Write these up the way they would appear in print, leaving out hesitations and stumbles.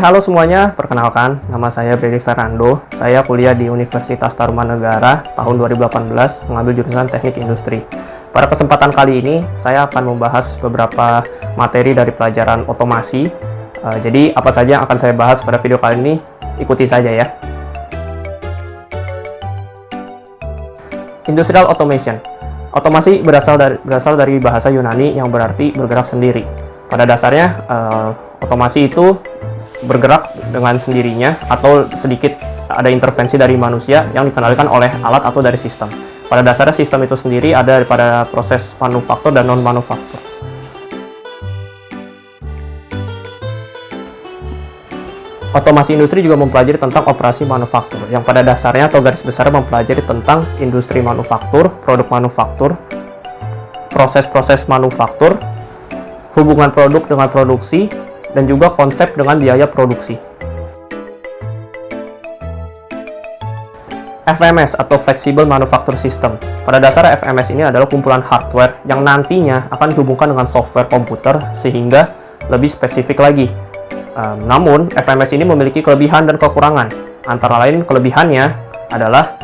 Halo semuanya, perkenalkan, nama saya Brady Fernando. Saya kuliah di Universitas Tarumanegara tahun 2018, mengambil jurusan Teknik Industri. Pada kesempatan kali ini, saya akan membahas beberapa materi dari pelajaran otomasi. Jadi, apa saja yang akan saya bahas pada video kali ini, ikuti saja ya. Industrial Automation. Otomasi berasal dari bahasa Yunani yang berarti bergerak sendiri. Pada dasarnya, otomasi itu bergerak dengan sendirinya atau sedikit ada intervensi dari manusia yang dikendalikan oleh alat atau dari sistem. Pada dasarnya sistem itu sendiri ada pada proses manufaktur dan non-manufaktur. Otomasi industri juga mempelajari tentang operasi manufaktur, yang pada dasarnya atau garis besar mempelajari tentang industri manufaktur, produk manufaktur, proses-proses manufaktur, hubungan produk dengan produksi, dan juga konsep dengan biaya produksi. FMS atau Flexible Manufacture System. Pada dasar FMS ini adalah kumpulan hardware yang nantinya akan dihubungkan dengan software komputer sehingga lebih spesifik lagi. Namun, FMS ini memiliki kelebihan dan kekurangan. Antara lain kelebihannya adalah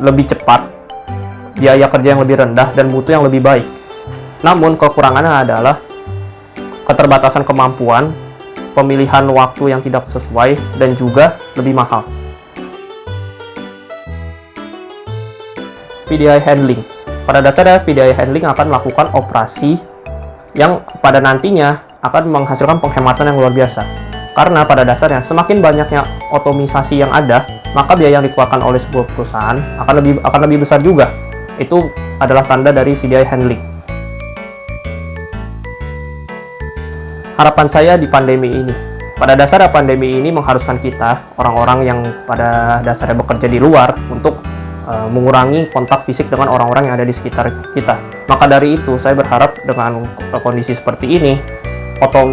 lebih cepat, biaya kerja yang lebih rendah, dan mutu yang lebih baik. Namun, kekurangannya adalah keterbatasan kemampuan, pemilihan waktu yang tidak sesuai, dan juga lebih mahal. VDI Handling. Pada dasarnya, VDI Handling akan melakukan operasi yang pada nantinya akan menghasilkan penghematan yang luar biasa. Karena pada dasarnya, semakin banyaknya otomisasi yang ada, maka biaya yang dikeluarkan oleh sebuah perusahaan akan lebih besar juga. Itu adalah tanda dari VDI Handling. Harapan saya di pandemi ini. Pada dasarnya pandemi ini mengharuskan kita, orang-orang yang pada dasarnya bekerja di luar, untuk mengurangi kontak fisik dengan orang-orang yang ada di sekitar kita. Maka dari itu, saya berharap dengan kondisi seperti ini,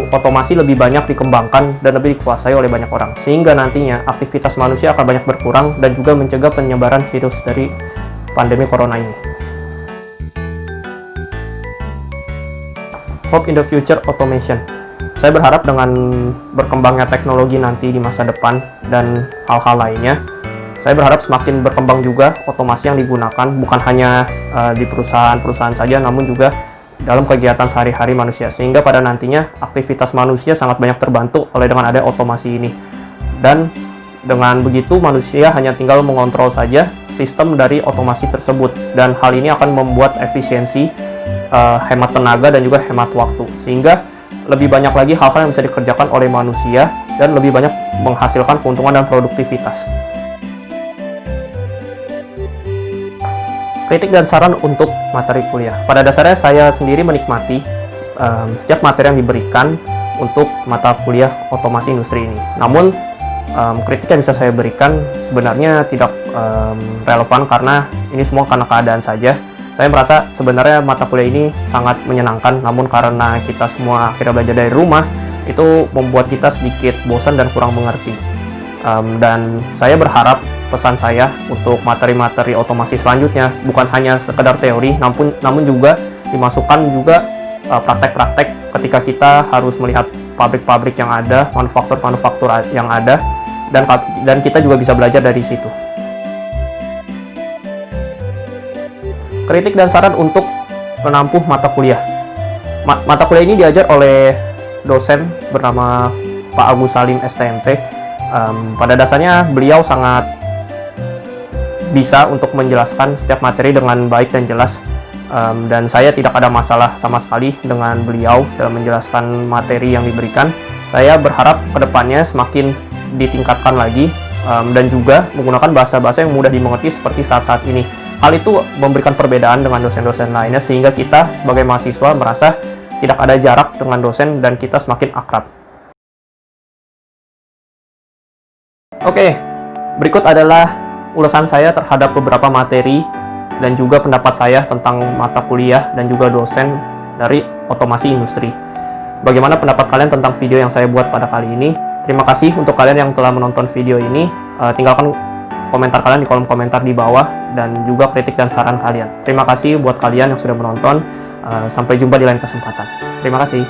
otomasi lebih banyak dikembangkan dan lebih dikuasai oleh banyak orang. Sehingga nantinya aktivitas manusia akan banyak berkurang dan juga mencegah penyebaran virus dari pandemi corona ini. Hope in the future automation. Saya berharap dengan berkembangnya teknologi nanti di masa depan dan hal-hal lainnya, saya berharap semakin berkembang juga otomasi yang digunakan, bukan hanya di perusahaan-perusahaan saja, namun juga dalam kegiatan sehari-hari manusia. Sehingga pada nantinya aktivitas manusia sangat banyak terbantu oleh dengan ada otomasi ini. Dan dengan begitu manusia hanya tinggal mengontrol saja sistem dari otomasi tersebut. Dan hal ini akan membuat efisiensi, hemat tenaga, dan juga hemat waktu. Sehingga lebih banyak lagi hal-hal yang bisa dikerjakan oleh manusia dan lebih banyak menghasilkan keuntungan dan produktivitas. Kritik dan saran untuk materi kuliah. Pada dasarnya saya sendiri menikmati setiap materi yang diberikan untuk mata kuliah otomasi industri ini. Namun kritik yang bisa saya berikan sebenarnya tidak relevan karena ini semua karena keadaan saja. Saya merasa sebenarnya mata kuliah ini sangat menyenangkan, namun karena kita semua akhirnya belajar dari rumah, itu membuat kita sedikit bosan dan kurang mengerti. Dan saya berharap pesan saya untuk materi-materi otomasi selanjutnya bukan hanya sekedar teori, namun juga dimasukkan juga praktek-praktek ketika kita harus melihat pabrik-pabrik yang ada, manufaktur-manufaktur yang ada, dan kita juga bisa belajar dari situ. Kritik dan saran untuk menempuh mata kuliah. Mata kuliah ini diajar oleh dosen bernama Pak Agus Salim STMP. Pada dasarnya beliau sangat bisa untuk menjelaskan setiap materi dengan baik dan jelas. Dan saya tidak ada masalah sama sekali dengan beliau dalam menjelaskan materi yang diberikan. Saya berharap kedepannya semakin ditingkatkan lagi dan juga menggunakan bahasa-bahasa yang mudah dimengerti seperti saat-saat ini. Hal itu memberikan perbedaan dengan dosen-dosen lainnya sehingga kita sebagai mahasiswa merasa tidak ada jarak dengan dosen dan kita semakin akrab. Oke, berikut adalah ulasan saya terhadap beberapa materi dan juga pendapat saya tentang mata kuliah dan juga dosen dari otomasi industri. Bagaimana pendapat kalian tentang video yang saya buat pada kali ini? Terima kasih untuk kalian yang telah menonton video ini. Tinggalkan komentar kalian di kolom komentar di bawah dan juga kritik dan saran kalian. Terima kasih buat kalian yang sudah menonton. Sampai jumpa di lain kesempatan. Terima kasih.